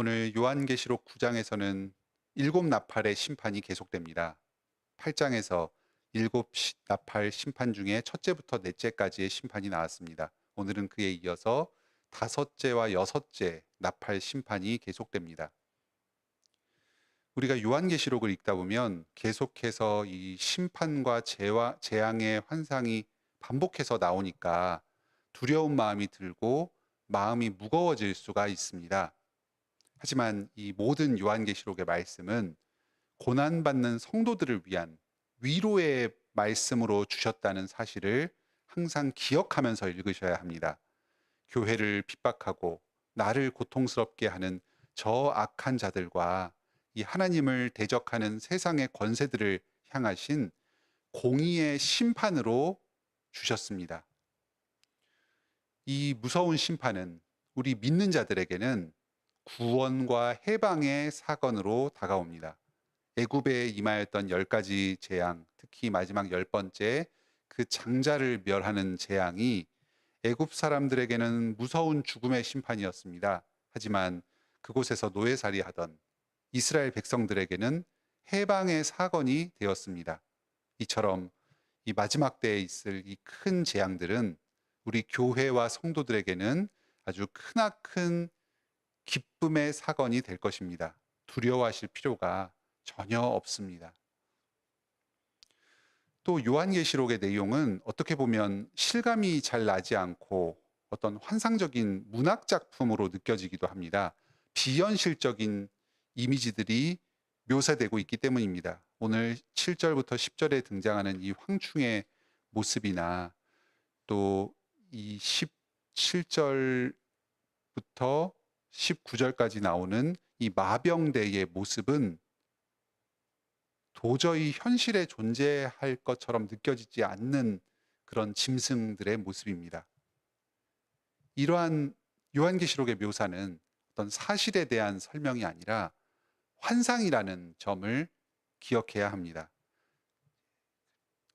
오늘 요한계시록 9장에서는 일곱 나팔의 심판이 계속됩니다. 8장에서 일곱 나팔 심판 중에 첫째부터 넷째까지의 심판이 나왔습니다. 오늘은 그에 이어서 다섯째와 여섯째 나팔 심판이 계속됩니다. 우리가 요한계시록을 읽다 보면 계속해서 이 심판과 재앙의 환상이 반복해서 나오니까 두려운 마음이 들고 마음이 무거워질 수가 있습니다. 하지만 이 모든 요한계시록의 말씀은 고난받는 성도들을 위한 위로의 말씀으로 주셨다는 사실을 항상 기억하면서 읽으셔야 합니다. 교회를 핍박하고 나를 고통스럽게 하는 저 악한 자들과 이 하나님을 대적하는 세상의 권세들을 향하신 공의의 심판으로 주셨습니다. 이 무서운 심판은 우리 믿는 자들에게는 구원과 해방의 사건으로 다가옵니다. 애굽에 임하였던 10가지 재앙, 특히 마지막 10번째 그 장자를 멸하는 재앙이 애굽 사람들에게는 무서운 죽음의 심판이었습니다. 하지만 그곳에서 노예살이 하던 이스라엘 백성들에게는 해방의 사건이 되었습니다. 이처럼 이 마지막 때에 있을 이 큰 재앙들은 우리 교회와 성도들에게는 아주 크나큰 기쁨의 사건이 될 것입니다. 두려워하실 필요가 전혀 없습니다. 또 요한계시록의 내용은 어떻게 보면 실감이 잘 나지 않고 어떤 환상적인 문학 작품으로 느껴지기도 합니다. 비현실적인 이미지들이 묘사되고 있기 때문입니다. 오늘 7절부터 10절에 등장하는 이 황충의 모습이나 또 이 17절부터 19절까지 나오는 이 마병대의 모습은 도저히 현실에 존재할 것처럼 느껴지지 않는 그런 짐승들의 모습입니다. 이러한 요한계시록의 묘사는 어떤 사실에 대한 설명이 아니라 환상이라는 점을 기억해야 합니다.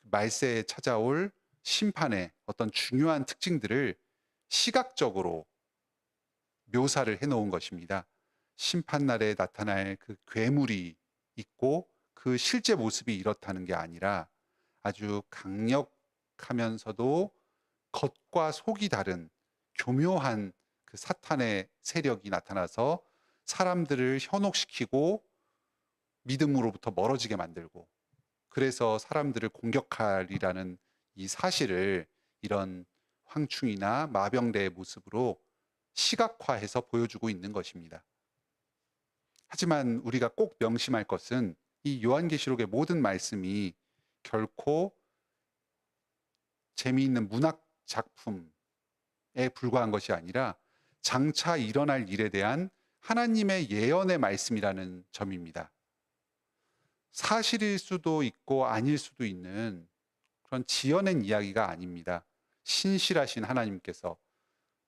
말세에 찾아올 심판의 어떤 중요한 특징들을 시각적으로 묘사를 해놓은 것입니다. 심판날에 나타날 그 괴물이 있고 그 실제 모습이 이렇다는 게 아니라 아주 강력하면서도 겉과 속이 다른 교묘한 그 사탄의 세력이 나타나서 사람들을 현혹시키고 믿음으로부터 멀어지게 만들고 그래서 사람들을 공격하리라는 이 사실을 이런 황충이나 마병대의 모습으로 시각화해서 보여주고 있는 것입니다. 하지만 우리가 꼭 명심할 것은 이 요한계시록의 모든 말씀이 결코 재미있는 문학 작품에 불과한 것이 아니라 장차 일어날 일에 대한 하나님의 예언의 말씀이라는 점입니다. 사실일 수도 있고 아닐 수도 있는 그런 지어낸 이야기가 아닙니다. 신실하신 하나님께서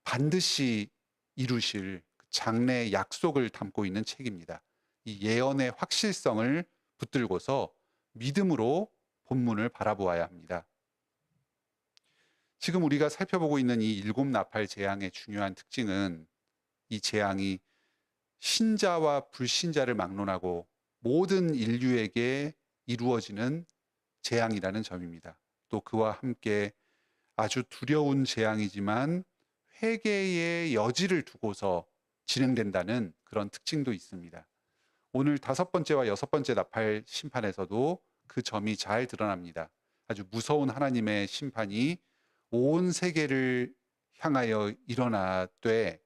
반드시 이루실 장래의 약속을 담고 있는 책입니다. 이 예언의 확실성을 붙들고서 믿음으로 본문을 바라보아야 합니다. 지금 우리가 살펴보고 있는 이 일곱 나팔 재앙의 중요한 특징은 이 재앙이 신자와 불신자를 막론하고 모든 인류에게 이루어지는 재앙이라는 점입니다. 또 그와 함께 아주 두려운 재앙이지만 회개의 여지를 두고서 진행된다는 그런 특징도 있습니다. 오늘 5번째와 6번째 나팔 심판에서도 그 점이 잘 드러납니다. 아주 무서운 하나님의 심판이 온 세계를 향하여 일어나되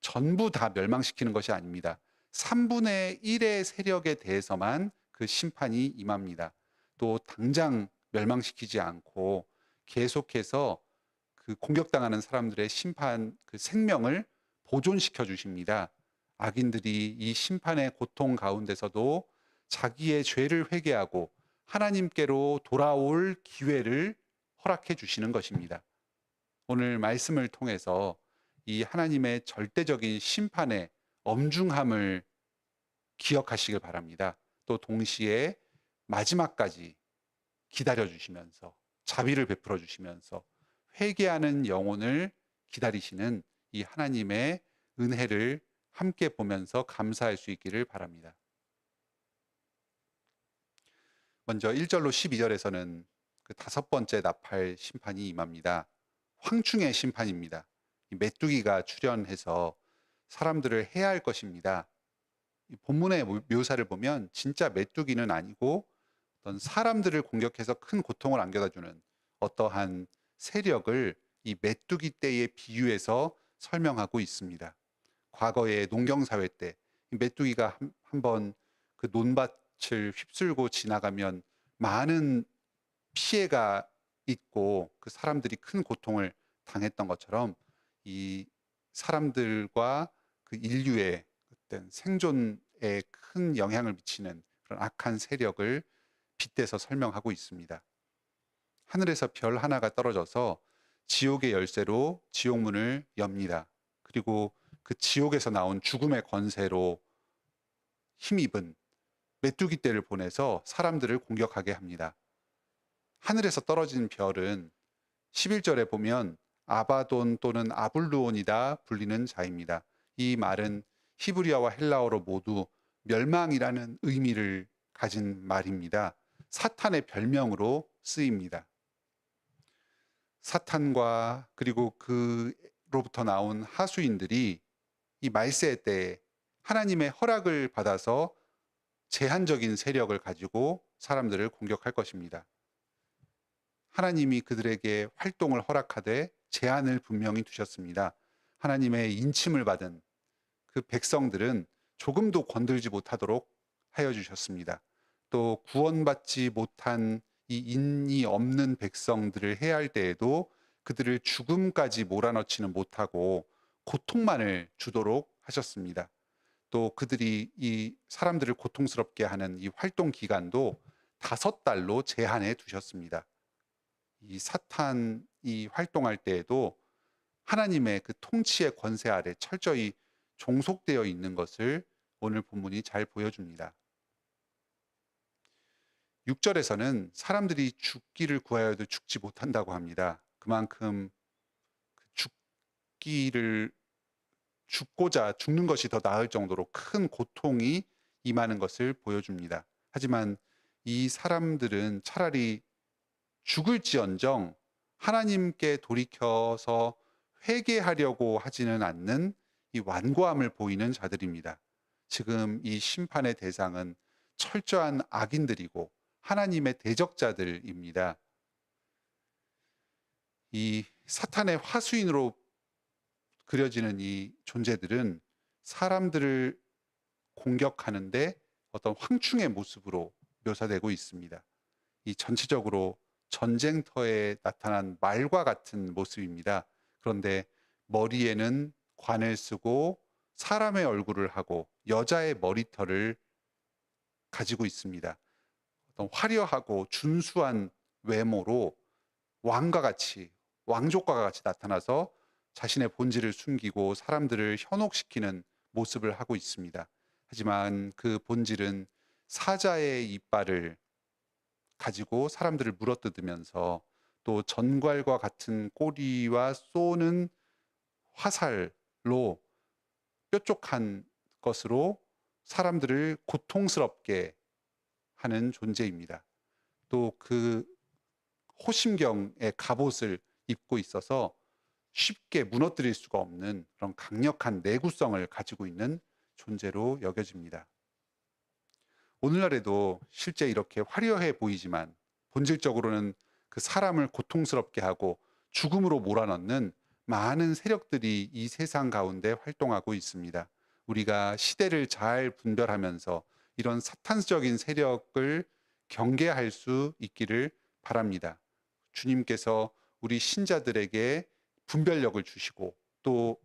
전부 다 멸망시키는 것이 아닙니다. 3분의 1의 세력에 대해서만 그 심판이 임합니다. 또 당장 멸망시키지 않고 계속해서 그 공격당하는 사람들의 심판, 그 생명을 보존시켜 주십니다. 악인들이 이 심판의 고통 가운데서도 자기의 죄를 회개하고 하나님께로 돌아올 기회를 허락해 주시는 것입니다. 오늘 말씀을 통해서 이 하나님의 절대적인 심판의 엄중함을 기억하시길 바랍니다. 또 동시에 마지막까지 기다려 주시면서 자비를 베풀어 주시면서 회개하는 영혼을 기다리시는 이 하나님의 은혜를 함께 보면서 감사할 수 있기를 바랍니다. 먼저 1절로 12절에서는 그 다섯 번째 나팔 심판이 임합니다. 황충의 심판입니다. 이 메뚜기가 출현해서 사람들을 해할 것입니다. 이 본문의 묘사를 보면 진짜 메뚜기는 아니고 어떤 사람들을 공격해서 큰 고통을 안겨다 주는 어떠한 세력을 이 메뚜기 떼에 비유해서 설명하고 있습니다. 과거의 농경사회 때 이 메뚜기가 한번 그 논밭을 휩쓸고 지나가면 많은 피해가 있고 그 사람들이 큰 고통을 당했던 것처럼 이 사람들과 그 인류의 어떤 생존에 큰 영향을 미치는 그런 악한 세력을 빗대서 설명하고 있습니다. 하늘에서 별 하나가 떨어져서 지옥의 열쇠로 지옥문을 엽니다. 그리고 그 지옥에서 나온 죽음의 권세로 힘입은 메뚜기 떼를 보내서 사람들을 공격하게 합니다. 하늘에서 떨어진 별은 11절에 보면 아바돈 또는 아블루온이다 불리는 자입니다. 이 말은 히브리어와 헬라어로 모두 멸망이라는 의미를 가진 말입니다. 사탄의 별명으로 쓰입니다. 사탄과 그리고 그로부터 나온 하수인들이 이 말세 때 하나님의 허락을 받아서 제한적인 세력을 가지고 사람들을 공격할 것입니다. 하나님이 그들에게 활동을 허락하되 제한을 분명히 두셨습니다. 하나님의 인침을 받은 그 백성들은 조금도 건들지 못하도록 하여 주셨습니다. 또 구원받지 못한 이 인이 없는 백성들을 해할 때에도 그들을 죽음까지 몰아넣지는 못하고 고통만을 주도록 하셨습니다. 또 그들이 이 사람들을 고통스럽게 하는 이 활동 기간도 5달로 제한해 두셨습니다. 이 사탄이 활동할 때에도 하나님의 그 통치의 권세 아래 철저히 종속되어 있는 것을 오늘 본문이 잘 보여줍니다. 6절에서는 사람들이 죽기를 구하여도 죽지 못한다고 합니다. 그만큼 죽고자 죽는 것이 더 나을 정도로 큰 고통이 임하는 것을 보여줍니다. 하지만 이 사람들은 차라리 죽을지언정 하나님께 돌이켜서 회개하려고 하지는 않는 이 완고함을 보이는 자들입니다. 지금 이 심판의 대상은 철저한 악인들이고 하나님의 대적자들입니다. 이 사탄의 화수인으로 그려지는 이 존재들은 사람들을 공격하는데 어떤 황충의 모습으로 묘사되고 있습니다. 이 전체적으로 전쟁터에 나타난 말과 같은 모습입니다. 그런데 머리에는 관을 쓰고 사람의 얼굴을 하고 여자의 머리털을 가지고 있습니다. 어떤 화려하고 준수한 외모로 왕족과 같이 나타나서 자신의 본질을 숨기고 사람들을 현혹시키는 모습을 하고 있습니다. 하지만 그 본질은 사자의 이빨을 가지고 사람들을 물어뜯으면서 또 전갈과 같은 꼬리와 쏘는 화살로 뾰족한 것으로 사람들을 고통스럽게 하는 존재입니다. 또 그 호심경의 갑옷을 입고 있어서 쉽게 무너뜨릴 수가 없는 그런 강력한 내구성을 가지고 있는 존재로 여겨집니다. 오늘날에도 실제 이렇게 화려해 보이지만 본질적으로는 그 사람을 고통스럽게 하고 죽음으로 몰아넣는 많은 세력들이 이 세상 가운데 활동하고 있습니다. 우리가 시대를 잘 분별하면서 이런 사탄적인 세력을 경계할 수 있기를 바랍니다. 주님께서 우리 신자들에게 분별력을 주시고 또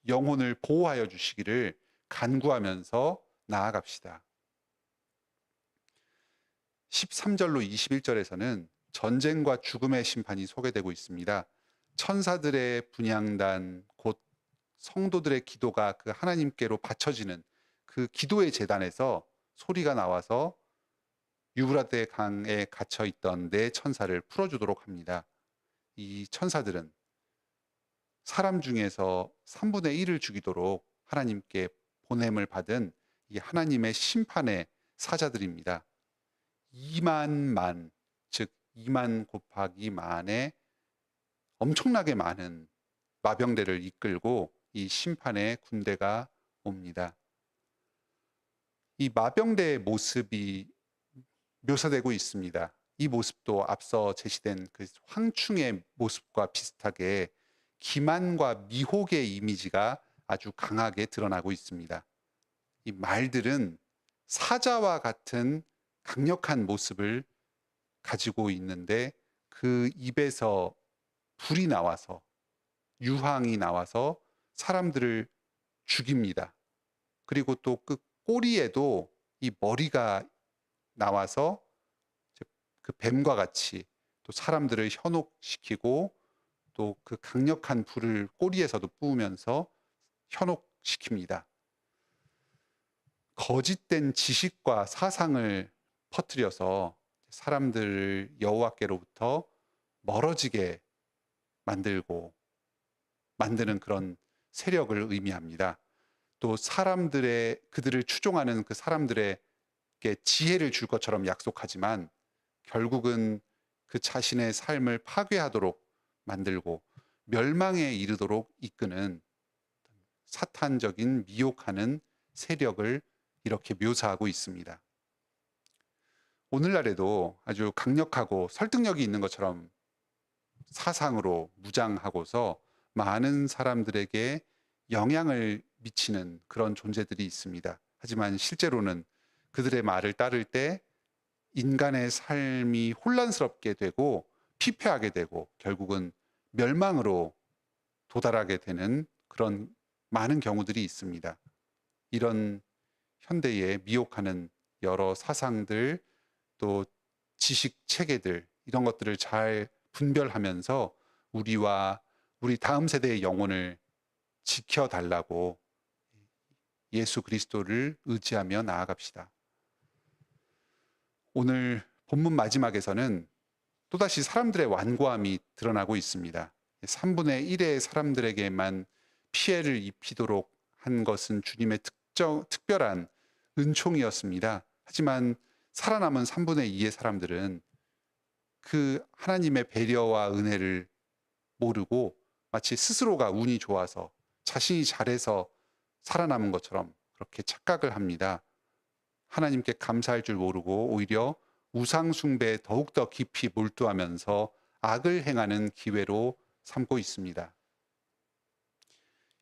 영혼을 보호하여 주시기를 간구하면서 나아갑시다. 13절로 21절에서는 전쟁과 죽음의 심판이 소개되고 있습니다. 천사들의 분향단, 곧 성도들의 기도가 그 하나님께로 바쳐지는 그 기도의 제단에서 소리가 나와서 유브라데 강에 갇혀 있던 네 천사를 풀어주도록 합니다. 이 천사들은 사람 중에서 3분의 1을 죽이도록 하나님께 보냄을 받은 이 하나님의 심판의 사자들입니다. 2만 만, 즉 2만 곱하기 만의 엄청나게 많은 마병대를 이끌고 이 심판의 군대가 옵니다. 이 마병대의 모습이 묘사되고 있습니다. 이 모습도 앞서 제시된 그 황충의 모습과 비슷하게 기만과 미혹의 이미지가 아주 강하게 드러나고 있습니다. 이 말들은 사자와 같은 강력한 모습을 가지고 있는데 그 입에서 불이 나와서 유황이 나와서 사람들을 죽입니다. 그리고 또 그 꼬리에도 이 머리가 나와서 그 뱀과 같이 또 사람들을 현혹시키고 또 그 강력한 불을 꼬리에서도 뿜으면서 현혹시킵니다. 거짓된 지식과 사상을 퍼뜨려서 사람들을 여호와께로부터 멀어지게 만드는 그런 세력을 의미합니다. 또 그들을 추종하는 그 사람들에게 지혜를 줄 것처럼 약속하지만 결국은 그 자신의 삶을 파괴하도록 만들고 멸망에 이르도록 이끄는 사탄적인 미혹하는 세력을 이렇게 묘사하고 있습니다. 오늘날에도 아주 강력하고 설득력이 있는 것처럼 사상으로 무장하고서 많은 사람들에게 영향을 미치는 그런 존재들이 있습니다. 하지만 실제로는 그들의 말을 따를 때 인간의 삶이 혼란스럽게 되고 피폐하게 되고 결국은 멸망으로 도달하게 되는 그런 많은 경우들이 있습니다. 이런 현대에 미혹하는 여러 사상들 또 지식 체계들 이런 것들을 잘 분별하면서 우리와 우리 다음 세대의 영혼을 지켜달라고 예수 그리스도를 의지하며 나아갑시다. 오늘 본문 마지막에서는 또다시 사람들의 완고함이 드러나고 있습니다. 3분의 1의 사람들에게만 피해를 입히도록 한 것은 주님의 특별한 은총이었습니다. 하지만 살아남은 3분의 2의 사람들은 그 하나님의 배려와 은혜를 모르고 마치 스스로가 운이 좋아서 자신이 잘해서 살아남은 것처럼 그렇게 착각을 합니다. 하나님께 감사할 줄 모르고 오히려 우상 숭배에 더욱더 깊이 몰두하면서 악을 행하는 기회로 삼고 있습니다.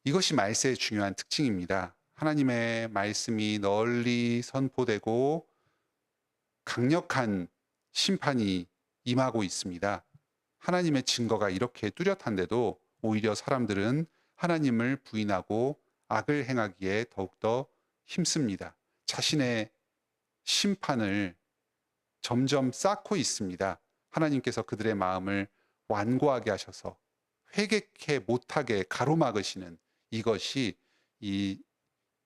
이것이 말세의 중요한 특징입니다. 하나님의 말씀이 널리 선포되고 강력한 심판이 임하고 있습니다. 하나님의 증거가 이렇게 뚜렷한데도 오히려 사람들은 하나님을 부인하고 악을 행하기에 더욱더 힘씁니다. 자신의 심판을 점점 쌓고 있습니다. 하나님께서 그들의 마음을 완고하게 하셔서 회개케 못하게 가로막으시는 이것이 이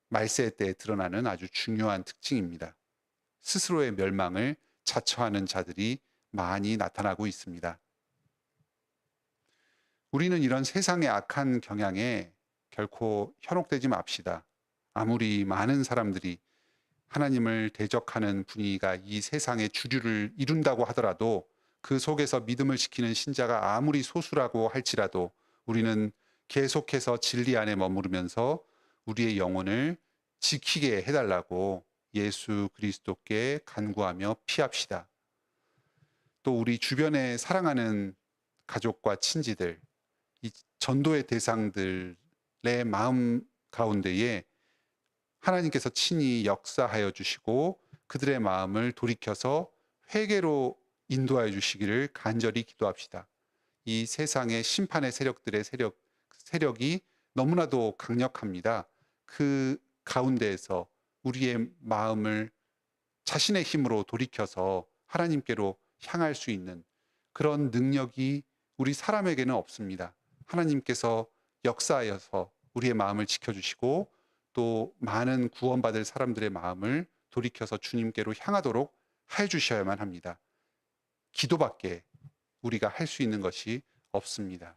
말세 때에 드러나는 아주 중요한 특징입니다. 스스로의 멸망을 자처하는 자들이 많이 나타나고 있습니다. 우리는 이런 세상의 악한 경향에 결코 현혹되지 맙시다. 아무리 많은 사람들이 하나님을 대적하는 분위기가 이 세상의 주류를 이룬다고 하더라도 그 속에서 믿음을 지키는 신자가 아무리 소수라고 할지라도 우리는 계속해서 진리 안에 머무르면서 우리의 영혼을 지키게 해달라고 예수 그리스도께 간구하며 피합시다. 또 우리 주변에 사랑하는 가족과 친지들, 이 전도의 대상들의 마음 가운데에 하나님께서 친히 역사하여 주시고 그들의 마음을 돌이켜서 회개로 인도하여 주시기를 간절히 기도합시다. 이 세상의 심판의 세력이 너무나도 강력합니다. 그 가운데에서 우리의 마음을 자신의 힘으로 돌이켜서 하나님께로 향할 수 있는 그런 능력이 우리 사람에게는 없습니다. 하나님께서 역사하여서 우리의 마음을 지켜주시고 또 많은 구원받을 사람들의 마음을 돌이켜서 주님께로 향하도록 해주셔야만 합니다. 기도밖에 우리가 할 수 있는 것이 없습니다.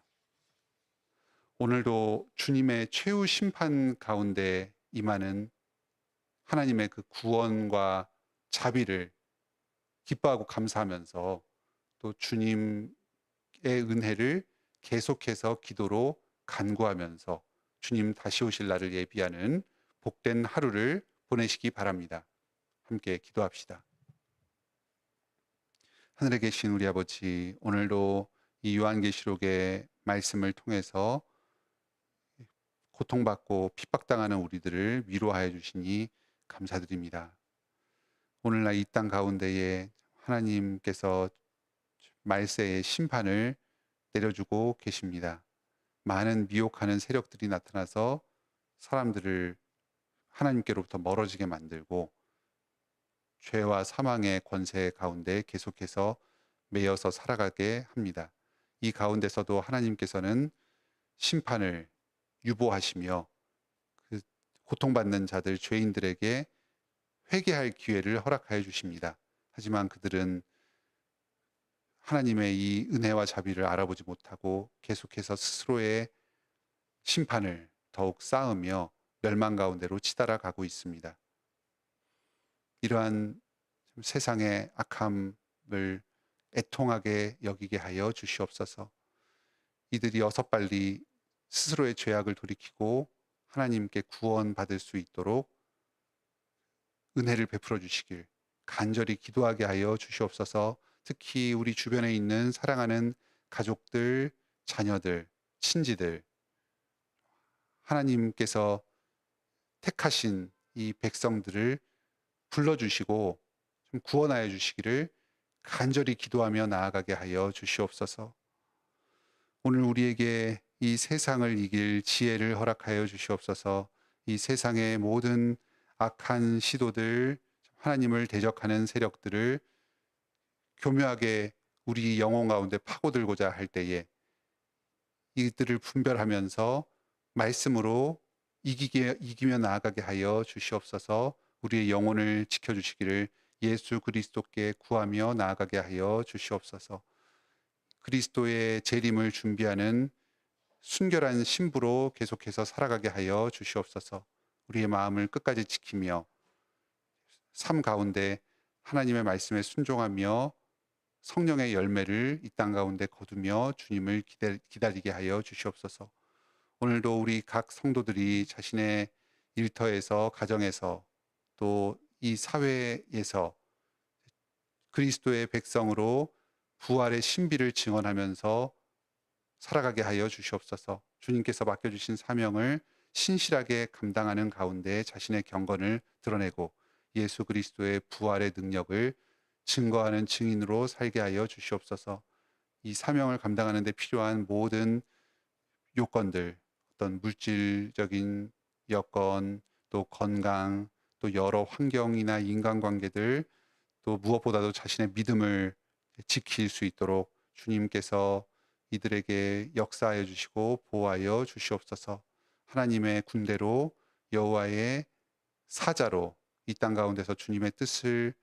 오늘도 주님의 최후 심판 가운데 임하는 하나님의 그 구원과 자비를 기뻐하고 감사하면서 또 주님의 은혜를 계속해서 기도로 간구하면서 주님 다시 오실 날을 예비하는 복된 하루를 보내시기 바랍니다. 함께 기도합시다. 하늘에 계신 우리 아버지, 오늘도 이 요한계시록의 말씀을 통해서 고통받고 핍박당하는 우리들을 위로하여 주시니 감사드립니다. 오늘날 이 땅 가운데에 하나님께서 말세의 심판을 내려주고 계십니다. 많은 미혹하는 세력들이 나타나서 사람들을 하나님께로부터 멀어지게 만들고 죄와 사망의 권세 가운데 계속해서 매여서 살아가게 합니다. 이 가운데서도 하나님께서는 심판을 유보하시며 그 고통받는 자들, 죄인들에게 회개할 기회를 허락하여 주십니다. 하지만 그들은 하나님의 이 은혜와 자비를 알아보지 못하고 계속해서 스스로의 심판을 더욱 쌓으며 멸망 가운데로 치달아 가고 있습니다. 이러한 세상의 악함을 애통하게 여기게 하여 주시옵소서. 이들이 어서 빨리 스스로의 죄악을 돌이키고 하나님께 구원받을 수 있도록 은혜를 베풀어 주시길 간절히 기도하게 하여 주시옵소서. 특히 우리 주변에 있는 사랑하는 가족들, 자녀들, 친지들, 하나님께서 택하신 이 백성들을 불러주시고 좀 구원하여 주시기를 간절히 기도하며 나아가게 하여 주시옵소서. 오늘 우리에게 이 세상을 이길 지혜를 허락하여 주시옵소서. 이 세상의 모든 악한 시도들, 하나님을 대적하는 세력들을 교묘하게 우리 영혼 가운데 파고들고자 할 때에 이들을 분별하면서 말씀으로 이기며 나아가게 하여 주시옵소서. 우리의 영혼을 지켜주시기를 예수 그리스도께 구하며 나아가게 하여 주시옵소서. 그리스도의 재림을 준비하는 순결한 신부로 계속해서 살아가게 하여 주시옵소서. 우리의 마음을 끝까지 지키며 삶 가운데 하나님의 말씀에 순종하며 성령의 열매를 이 땅 가운데 거두며 주님을 기다리게 하여 주시옵소서. 오늘도 우리 각 성도들이 자신의 일터에서, 가정에서, 또 이 사회에서 그리스도의 백성으로 부활의 신비를 증언하면서 살아가게 하여 주시옵소서. 주님께서 맡겨주신 사명을 신실하게 감당하는 가운데 자신의 경건을 드러내고 예수 그리스도의 부활의 능력을 증거하는 증인으로 살게 하여 주시옵소서. 이 사명을 감당하는 데 필요한 모든 요건들, 어떤 물질적인 여건, 또 건강, 또 여러 환경이나 인간관계들, 또 무엇보다도 자신의 믿음을 지킬 수 있도록 주님께서 이들에게 역사하여 주시고 보호하여 주시옵소서. 하나님의 군대로 여호와의 사자로 이 땅 가운데서 주님의 뜻을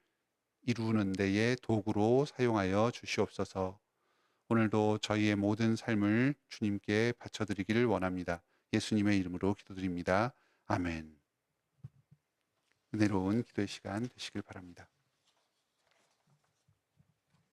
이루는 데에 도구로 사용하여 주시옵소서. 오늘도 저희의 모든 삶을 주님께 바쳐드리기를 원합니다. 예수님의 이름으로 기도드립니다. 아멘. 은혜로운 기도의 시간 되시길 바랍니다.